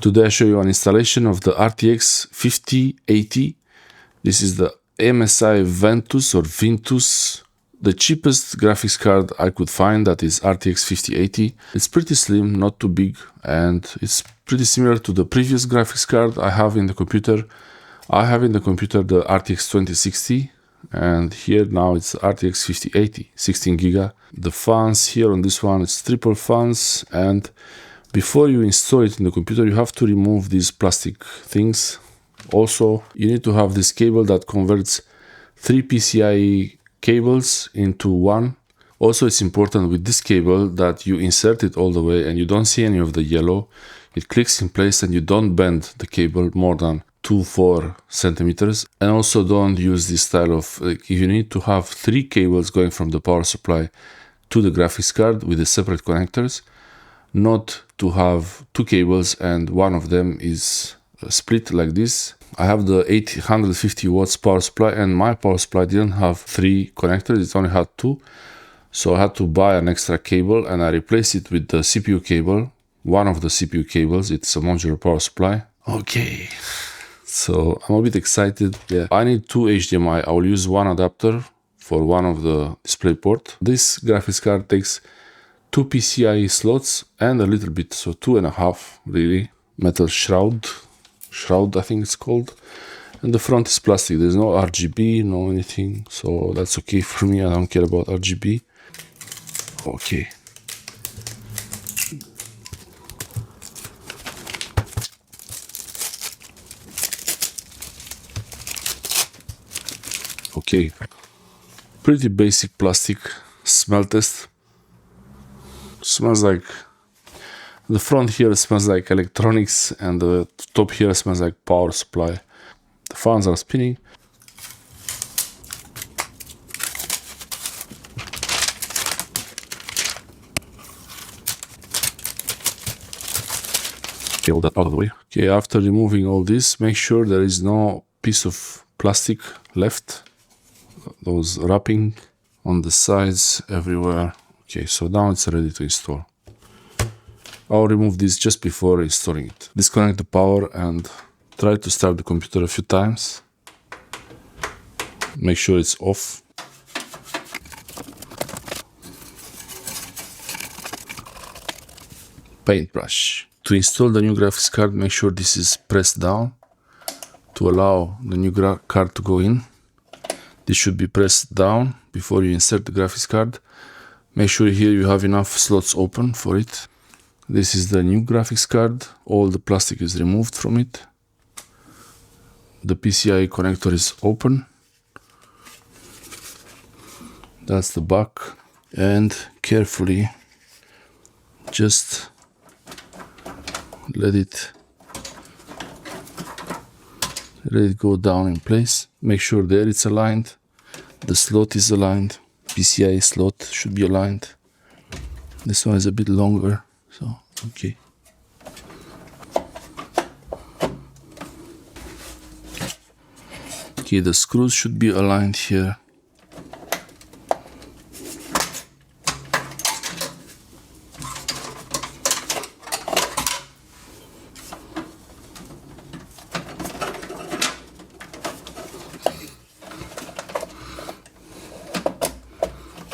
Today I show you an installation of the RTX 5080. This is the MSI Ventus or Ventus, the cheapest graphics card I could find, that is RTX 5080. It's pretty slim, not too big, and it's pretty similar to the previous graphics card I have in the computer. I have in the computer the RTX 2060, and here now it's RTX 5080, 16 giga. The fans here on this one, it's triple fans, and before you install it in the computer, you have to remove these plastic things. Also, you need to have this cable that converts 3 PCIe cables into one. Also, it's important with this cable that you insert it all the way and you don't see any of the yellow. It clicks in place and you don't bend the cable more than 2-4 centimeters. And also don't use this style of, like, you need to have 3 cables going from the power supply to the graphics card with the separate connectors. Not to have 2 cables and one of them is split like this. I have the 850 watts power supply and my power supply didn't have 3 connectors, it only had 2. So I had to buy an extra cable and I replaced it with the CPU cable, one of the CPU cables. It's a modular power supply. Okay, so I'm a bit excited. Yeah, I need 2 HDMI. I will use one adapter for one of the display port. This graphics card takes 2 PCIe slots and a little bit, so 2.5 really. Metal shroud I think it's called. And the front is plastic. There's no RGB, no anything, so that's okay for me. I don't care about RGB. Okay. Okay. Pretty basic plastic smell test. Smells like, the front here smells like electronics and the top here smells like power supply. The fans are spinning. Okay, all that out of the way. Okay, after removing all this, make sure there is no piece of plastic left. Those wrapping on the sides everywhere. Okay, so now it's ready to install. I'll remove this just before installing it. Disconnect the power and try to start the computer a few times. Make sure it's off. Paintbrush. To install the new graphics card, make sure this is pressed down to allow the new card to go in. This should be pressed down before you insert the graphics card. Make sure here you have enough slots open for it. This is the new graphics card. All the plastic is removed from it. The PCIe connector is open. That's the back. And carefully just let it go down in place. Make sure there it's aligned. The slot is aligned. PCIe slot should be aligned. This one is a bit longer, so okay. Okay, the screws should be aligned here.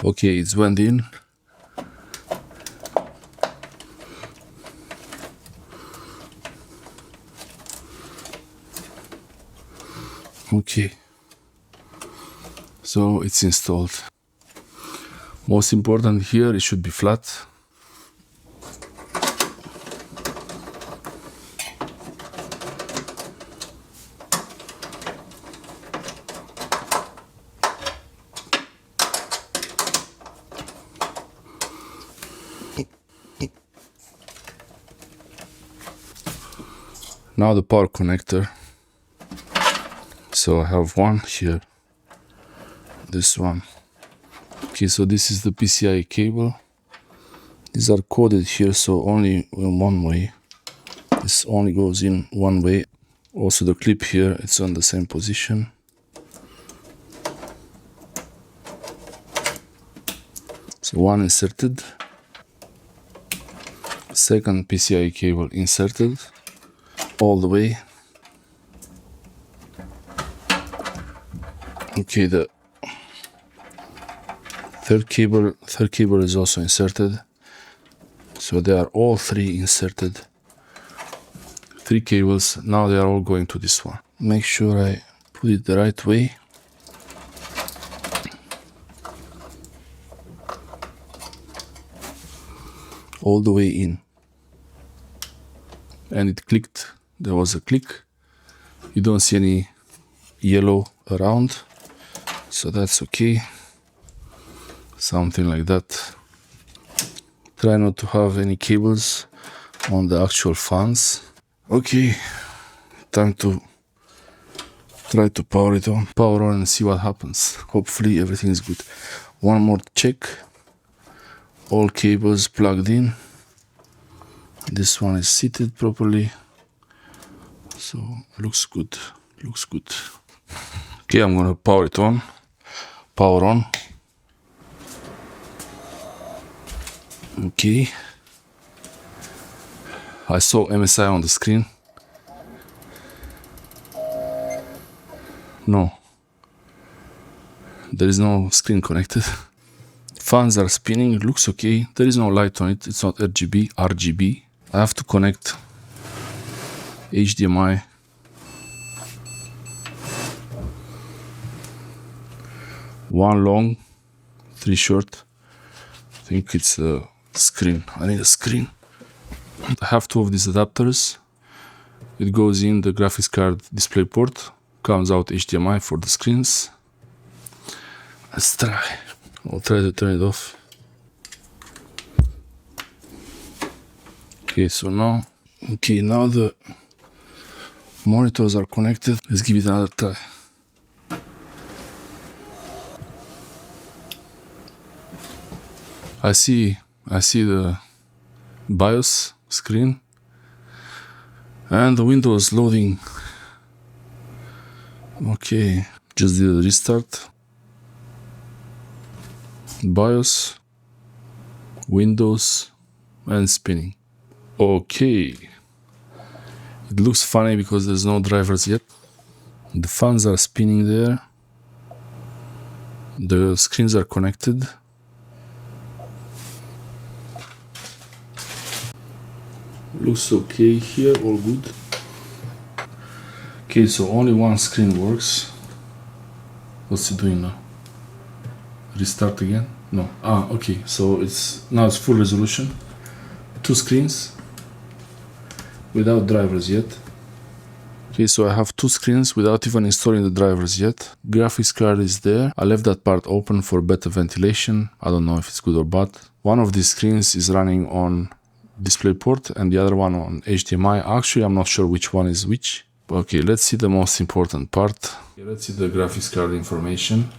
Okay, it's went in. Okay, so it's installed. Most important here, it should be flat. Now the power connector. So I have one here, this one. Okay, so this is the PCIe cable. These are coded here, so only in one way. This only goes in one way. Also the clip here, it's on the same position. So one inserted. Second PCIe cable inserted. all the way. Okay, the third cable is also inserted. So they are all three inserted. 3 cables. Now they are all going to this one. Make sure I put it the right way. All the way in. And it clicked. There was a click. You don't see any yellow around. So that's okay. Something like that. Try not to have any cables on the actual fans. Okay, time to try to power it on. Power on and see what happens. Hopefully everything is good. One more check. All cables plugged in. This one is seated properly. So looks good. Looks good. Okay, I'm gonna power it on. Power on. Okay. I saw MSI on the screen. No. There is no screen connected. Fans are spinning, it looks okay. There is no light on it, it's not RGB. I have to connect HDMI. One long, 3 short. I think it's a screen. I need a screen. I have 2 of these adapters. It goes in the graphics card display port. Comes out HDMI for the screens. Let's try. I'll try to turn it off. Okay, so now the monitors are connected. Let's give it another try. I see the BIOS screen and the Windows loading. Okay, just did a restart. BIOS, Windows, and spinning. Okay, it looks funny because there's no drivers yet. The fans are spinning there. The screens are connected. Looks okay here, all good. Okay, so only one screen works. What's it doing now? Restart again? No. Okay, so now it's full resolution. 2 screens without drivers yet. Okay, so I have 2 screens without even installing the drivers yet. Graphics card is there. I left that part open for better ventilation. I don't know if it's good or bad. One of these screens is running on DisplayPort and the other one on HDMI. Actually, I'm not sure which one is which. Okay, let's see the most important part. Okay, let's see the graphics card information.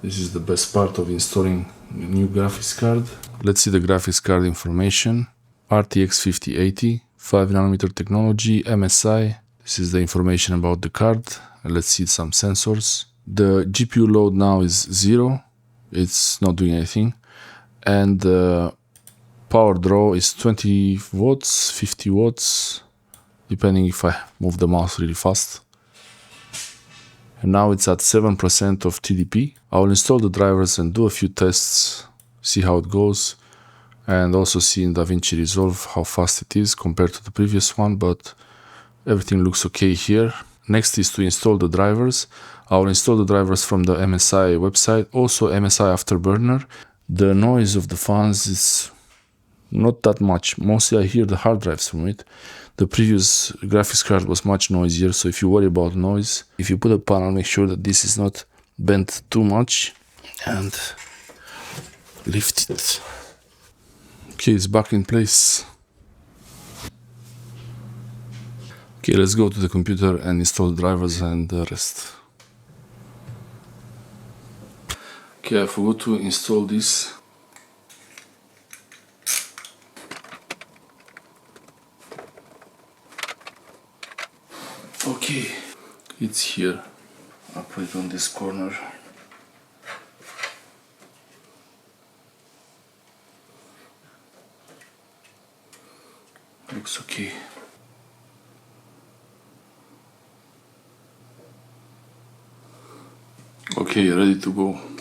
This is the best part of installing a new graphics card. Let's see the graphics card information. RTX 5080, 5nm technology, MSI. This is the information about the card. Let's see some sensors. The GPU load now is 0. It's not doing anything. And the power draw is 20 watts, 50 watts, depending if I move the mouse really fast. And now it's at 7% of TDP. I will install the drivers and do a few tests, see how it goes, and also see in DaVinci Resolve how fast it is compared to the previous one, but everything looks okay here. Next is to install the drivers. I will install the drivers from the MSI website, also MSI Afterburner. The noise of the fans is not that much. Mostly I hear the hard drives from it. The previous graphics card was much noisier, so if you worry about noise, if you put a panel, make sure that this is not bent too much and lift it. Okay, it's back in place. Okay, let's go to the computer and install the drivers and the rest. Okay, I forgot to install this. Okay, it's here. I'll put it on this corner. Looks okay. Okay, ready to go.